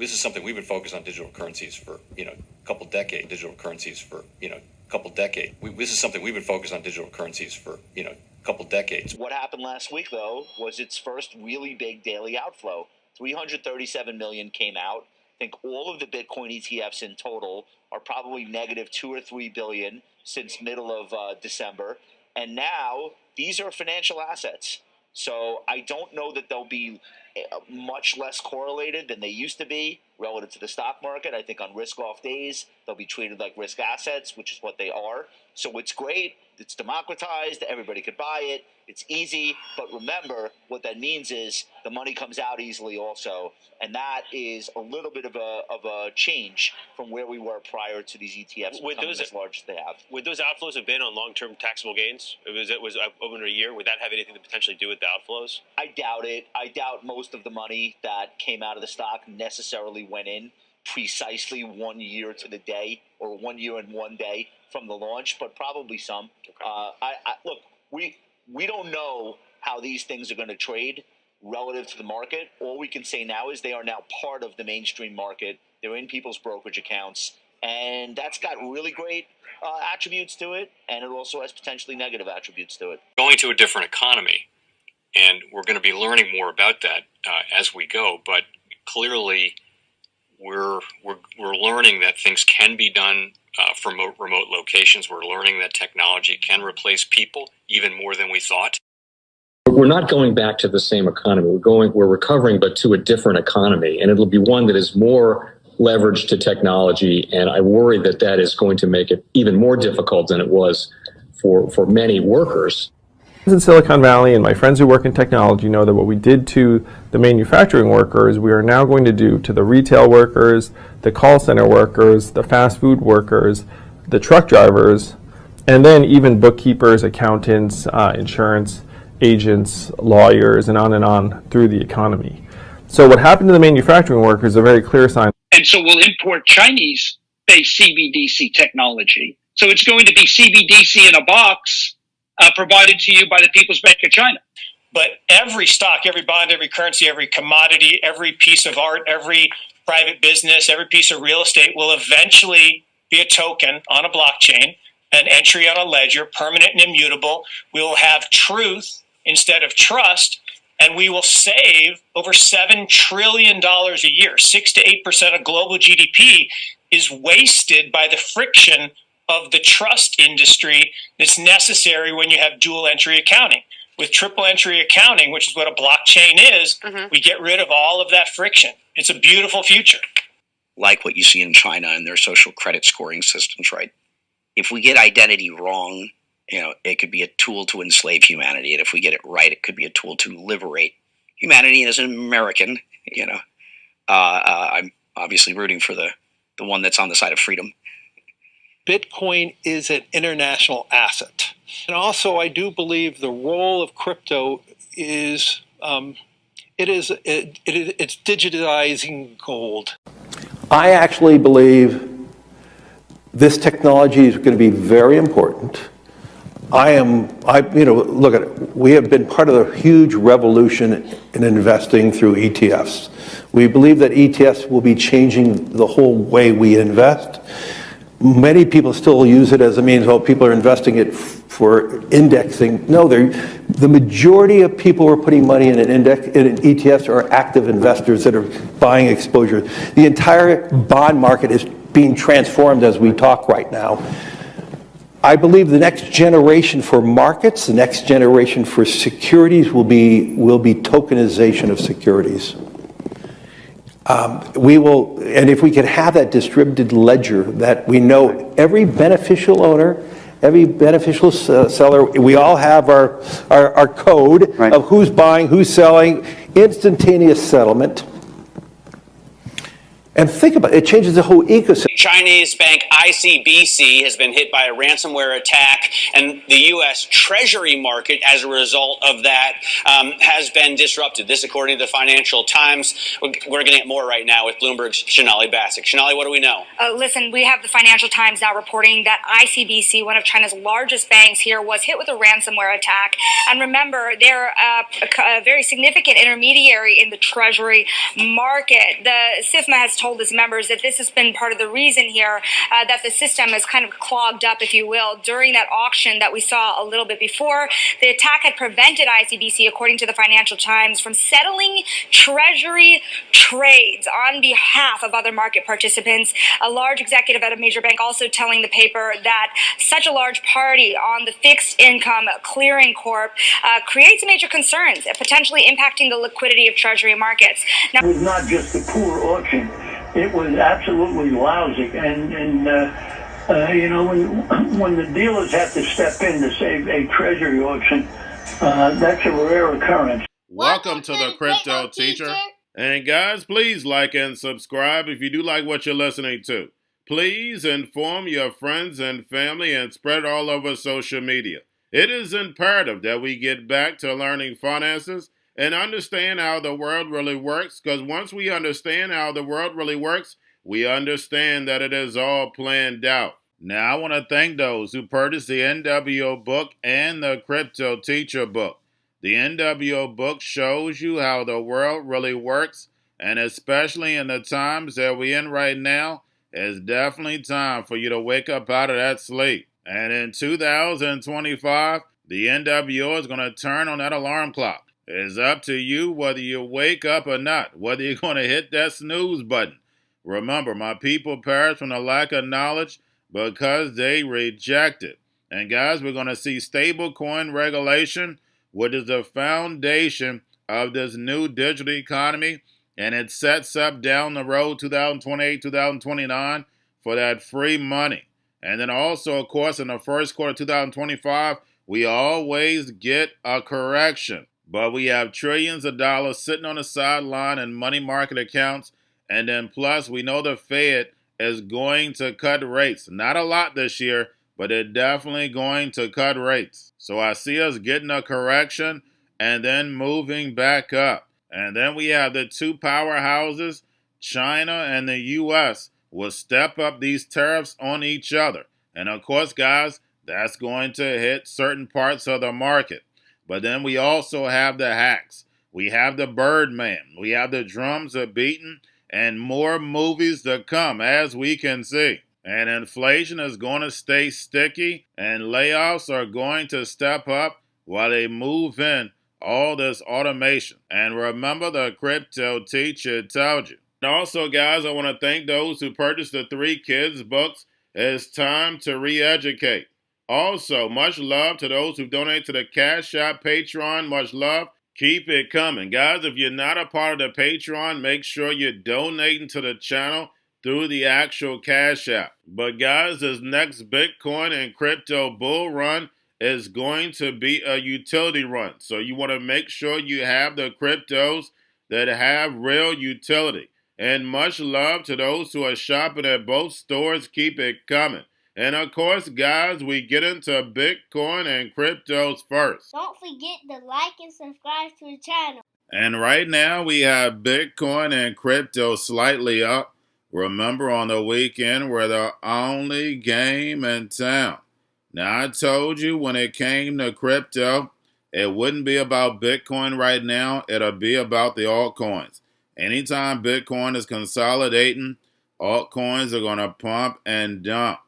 This is something we've been focused on digital currencies for, a couple decades. This is something we've been focused on digital currencies for, a couple decades. What happened last week, though, was its first really big daily outflow. 337 million came out. I think all of the Bitcoin ETFs in total are probably negative 2 or 3 billion since middle of December. And now these are financial assets. So I don't know that they'll be much less correlated than they used to be relative to the stock market. I think on risk-off days, they'll be treated like risk assets, which is what they are. So it's great. It's democratized. Everybody could buy it. It's easy. But remember, what that means is the money comes out easily also. And that is a little bit of a change from where we were prior to these ETFs becoming as large as they have. Would those outflows have been on long-term taxable gains? It was over a year. Would that have anything to potentially do with the outflows? I doubt it. I doubt most of the money that came out of the stock necessarily went in precisely 1 year to the day or 1 year and 1 day from the launch, but probably some. Okay. Look, we don't know how these things are going to trade relative to the market. All we can say now is they are now part of the mainstream market. They're in people's brokerage accounts, and that's got really great attributes to it, and it also has potentially negative attributes to it. Going to a different economy, and we're going to be learning more about that as we go, but clearly we're learning that things can be done from remote locations. We're learning that technology can replace people even more than we thought. We're not going back to the same economy. We're recovering, but to a different economy, and it'll be one that is more leveraged to technology. And I worry that is going to make it even more difficult than it was for many workers. In Silicon Valley, and my friends who work in technology know that what we did to the manufacturing workers, we are now going to do to the retail workers, the call center workers, the fast food workers, the truck drivers, and then even bookkeepers, accountants, insurance agents, lawyers, and on through the economy. So what happened to the manufacturing workers is a very clear sign. And so we'll import Chinese-based CBDC technology. So it's going to be CBDC in a box provided to you by the People's Bank of China. But every stock, every bond, every currency, every commodity, every piece of art, every private business, every piece of real estate will eventually be a token on a blockchain, an entry on a ledger, permanent and immutable. We will have truth instead of trust, and we will save over $7 trillion a year. 6 to 8% of global GDP is wasted by the friction of the trust industry that's necessary when you have dual entry accounting. With triple entry accounting, which is what a blockchain is, we get rid of all of that friction. It's a beautiful future. Like what you see in China and their social credit scoring systems, right? If we get identity wrong, it could be a tool to enslave humanity. And if we get it right, it could be a tool to liberate humanity. And as an American, I'm obviously rooting for the one that's on the side of freedom. Bitcoin is an international asset. And also, I do believe the role of crypto is, it's digitizing gold. I actually believe this technology is going to be very important. Look at it. We have been part of the huge revolution in investing through ETFs. We believe that ETFs will be changing the whole way we invest. Many people still use it as a means, people are investing it for indexing. No, the majority of people who are putting money in ETFs are active investors that are buying exposure. The entire bond market is being transformed as we talk right now. I believe the next generation for markets, the next generation for securities will be tokenization of securities. And if we could have that distributed ledger that we know every beneficial owner, every beneficial seller, we all have our code of who's buying, who's selling, instantaneous settlement. And think about it, it changes the whole ecosystem. Chinese bank ICBC has been hit by a ransomware attack, and the U.S. Treasury market, as a result of that, has been disrupted. This, according to the Financial Times. We're going to get more right now with Bloomberg's Shonali Bassick. Shonali, what do we know? Listen, we have the Financial Times now reporting that ICBC, one of China's largest banks here, was hit with a ransomware attack. And remember, they're a very significant intermediary in the Treasury market. The SIFMA has told its members that this has been part of the reason here that the system is kind of clogged up, if you will, during that auction that we saw a little bit before. The attack had prevented ICBC, according to the Financial Times, from settling Treasury trades on behalf of other market participants. A large executive at a major bank also telling the paper that such a large party on the fixed income clearing corp creates major concerns, potentially impacting the liquidity of Treasury markets. Now, it was not just a poor auction. It was absolutely lousy, and you know, when the dealers have to step in to save a treasury auction, that's a rare occurrence. Welcome to the Crypto Teacher. And guys, please like and subscribe if you do like what you're listening to. Please inform your friends and family and spread it all over social media. It is imperative that we get back to learning finances and understand how the world really works, because once we understand how the world really works, we understand that it is all planned out. Now, I want to thank those who purchased the NWO book and the Crypto Teacher book. The NWO book shows you how the world really works, and especially in the times that we're in right now, it's definitely time for you to wake up out of that sleep. And in 2025, the NWO is going to turn on that alarm clock. It's up to you whether you wake up or not, whether you're going to hit that snooze button. Remember, my people perish from the lack of knowledge because they reject it. And guys, we're going to see stablecoin regulation, which is the foundation of this new digital economy, and it sets up down the road 2028, 2029 for that free money. And then also, of course, in the first quarter of 2025, we always get a correction. But we have trillions of dollars sitting on the sideline in money market accounts. And then plus, we know the Fed is going to cut rates. Not a lot this year, but they're definitely going to cut rates. So I see us getting a correction and then moving back up. And then we have the two powerhouses, China and the U.S., will step up these tariffs on each other. And of course, guys, that's going to hit certain parts of the market. But then we also have the hacks. We have the Birdman. We have the drums are beaten, and more movies to come, as we can see. And inflation is going to stay sticky, and layoffs are going to step up while they move in all this automation. And remember, the Crypto Teacher told you. And also, guys, I want to thank those who purchased the 3 kids books. It's time to re-educate. Also, much love to those who donate to the Cash App, Patreon. Much love. Keep it coming. Guys, if you're not a part of the Patreon, make sure you're donating to the channel through the actual Cash App. But guys, this next Bitcoin and crypto bull run is going to be a utility run. So you want to make sure you have the cryptos that have real utility. And much love to those who are shopping at both stores. Keep it coming. And of course, guys, we get into Bitcoin and cryptos first. Don't forget to like and subscribe to the channel. And right now, we have Bitcoin and crypto slightly up. Remember, on the weekend, we're the only game in town. Now, I told you when it came to crypto, it wouldn't be about Bitcoin right now. It'll be about the altcoins. Anytime Bitcoin is consolidating, altcoins are going to pump and dump.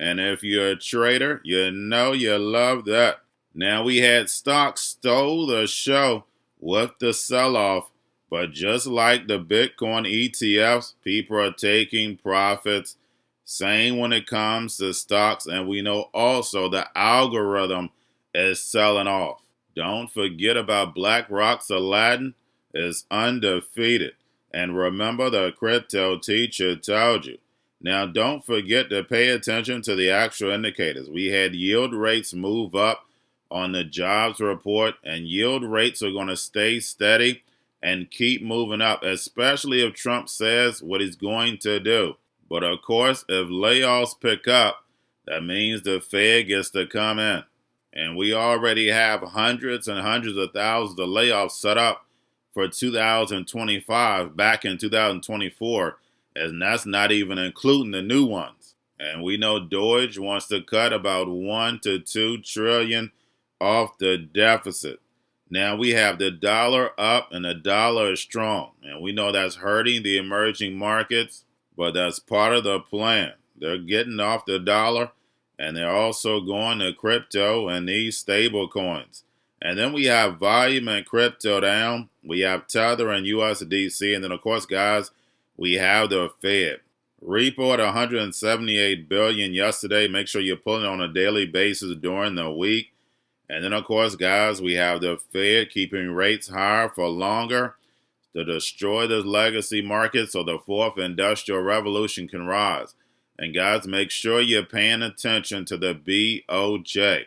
And if you're a trader, you know you love that. Now, we had stocks stole the show with the sell-off. But just like the Bitcoin ETFs, people are taking profits. Same when it comes to stocks. And we know also the algorithm is selling off. Don't forget about Blackrock's Aladdin is undefeated. And remember, the Crypto Teacher told you. Now, don't forget to pay attention to the actual indicators. We had yield rates move up on the jobs report, and yield rates are going to stay steady and keep moving up, especially if Trump says what he's going to do. But of course, if layoffs pick up, that means the Fed gets to come in. And we already have hundreds and hundreds of thousands of layoffs set up for 2025 back in 2024, and that's not even including the new ones. And we know Deutsche wants to cut about 1 to 2 trillion off the deficit. Now we have the dollar up and the dollar is strong. And we know that's hurting the emerging markets, but that's part of the plan. They're getting off the dollar and they're also going to crypto and these stable coins. And then we have volume and crypto down. We have Tether and USDC. And then, of course, guys, we have the Fed. Repo at 178 billion yesterday. Make sure you're pulling on a daily basis during the week. And then, of course, guys, we have the Fed keeping rates higher for longer to destroy this legacy market so the fourth industrial revolution can rise. And, guys, make sure you're paying attention to the BOJ.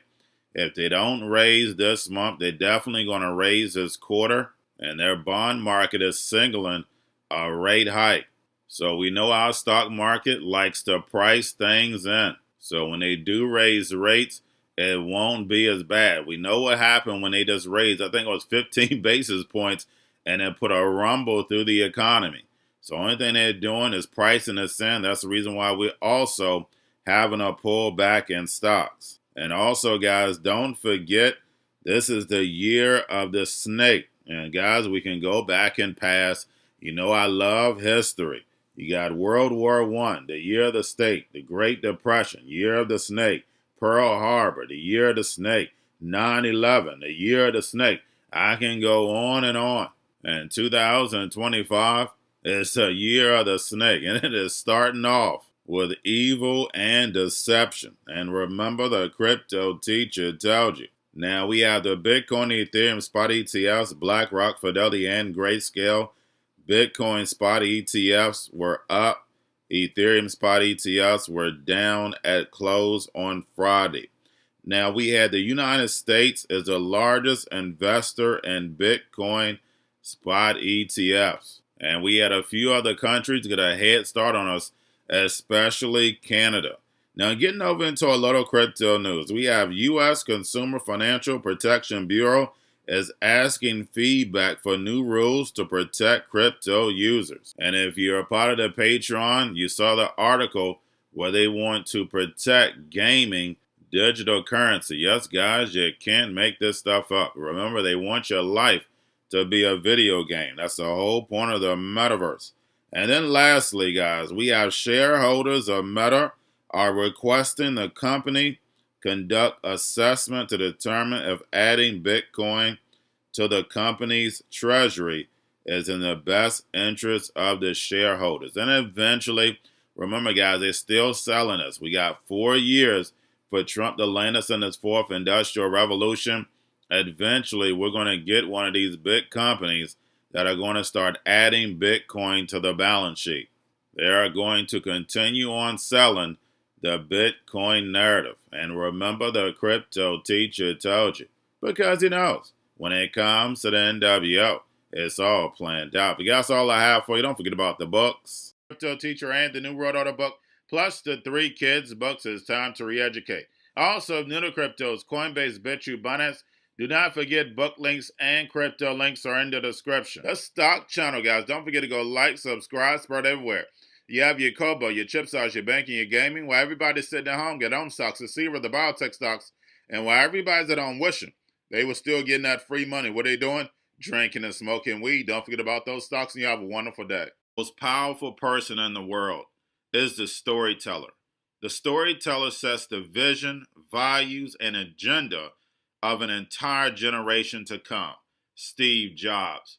If they don't raise this month, they're definitely going to raise this quarter. And their bond market is signaling a rate hike. So we know our stock market likes to price things in. So when they do raise rates, it won't be as bad. We know what happened when they just raised, I think it was 15 basis points, and it put a rumble through the economy. So the only thing they're doing is pricing us in. That's the reason why we're also having a pullback in stocks. And also, guys, don't forget, this is the year of the snake. And guys, we can go back and past. You know I love history. You got World War I, the year of the snake, the Great Depression, year of the snake, Pearl Harbor, the year of the snake, 9/11, the year of the snake. I can go on and on. And 2025 is the year of the snake, and it is starting off with evil and deception. And remember, the crypto teacher told you. Now we have the Bitcoin, Ethereum spot ETFs, Blackrock, Fidelity, and Grayscale. Bitcoin spot ETFs were up. Ethereum spot ETFs were down at close on Friday. Now we had the United States as the largest investor in Bitcoin spot ETFs. And we had a few other countries get a head start on us, especially Canada. Now, getting over into a little crypto news, we have U.S. Consumer Financial Protection Bureau is asking feedback for new rules to protect crypto users. And if you're a part of the Patreon, you saw the article where they want to protect gaming digital currency. Yes, guys, you can't make this stuff up. Remember, they want your life to be a video game. That's the whole point of the metaverse. And then lastly, guys, we have shareholders of Meta are requesting the company conduct assessment to determine if adding Bitcoin to the company's treasury is in the best interest of the shareholders. And eventually, remember, guys, they're still selling us. We got 4 years for Trump to land us in this fourth industrial revolution. Eventually, we're going to get one of these big companies that are going to start adding Bitcoin to the balance sheet. They are going to continue on selling the Bitcoin narrative. And remember, the crypto teacher told you, because he knows when it comes to the NWO, it's all planned out. But that's all I have for you. Don't forget about the books, Crypto Teacher and the New World Order book, plus the 3 kids books. It's time to re-educate. Also, new to cryptos, Coinbase, Bitrue, Binance. Do not forget book links and crypto links are in the description. The stock channel, guys. Don't forget to go like, subscribe, spread everywhere. You have your Kobo, your chip stocks, your banking, your gaming. While everybody's sitting at home, get home stocks, the Seaver, the biotech stocks. And while everybody's at home wishing they were still getting that free money, what are they doing? Drinking and smoking weed. Don't forget about those stocks, and you have a wonderful day. The most powerful person in the world is the storyteller. The storyteller sets the vision, values, and agenda of an entire generation to come. Steve Jobs.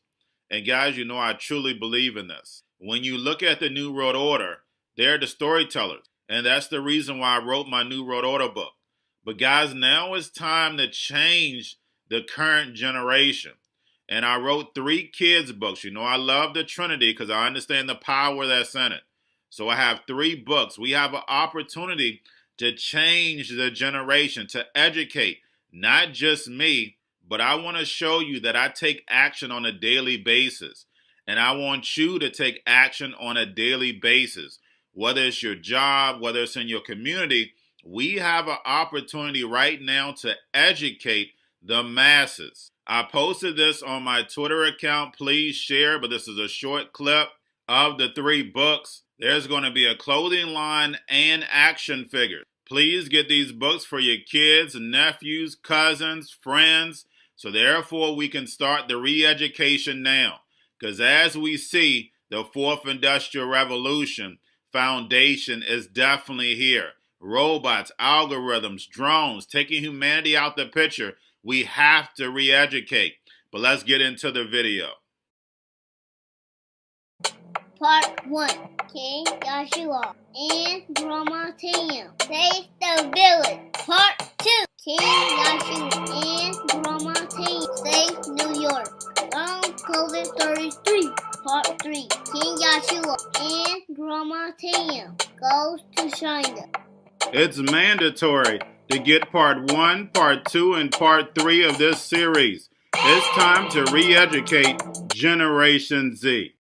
And guys, you know I truly believe in this. When you look at the New World Order, they're the storytellers. And that's the reason why I wrote my New World Order book. But guys, now it's time to change the current generation. And I wrote 3 kids books. You know I love the Trinity because I understand the power that's in it. So I have 3 books. We have an opportunity to change the generation, to educate not just me, but I want to show you that I take action on a daily basis. And I want you to take action on a daily basis. Whether it's your job, whether it's in your community, we have an opportunity right now to educate the masses. I posted this on my Twitter account. Please share, but this is a short clip of the 3 books. There's going to be a clothing line and action figures. Please get these books for your kids, nephews, cousins, friends, so therefore we can start the re-education now. Because as we see, the 4th Industrial Revolution foundation is definitely here. Robots, algorithms, drones, taking humanity out the picture. We have to re-educate. But let's get into the video. Part 1. King Joshua and Drama Tam save the village. Part 2. King Joshua and Drama Tam save New York from COVID 33. Part 3. King Joshua and Drama Tam goes to China. It's mandatory to get part 1, part 2, and part 3 of this series. It's time to re-educate Generation Z.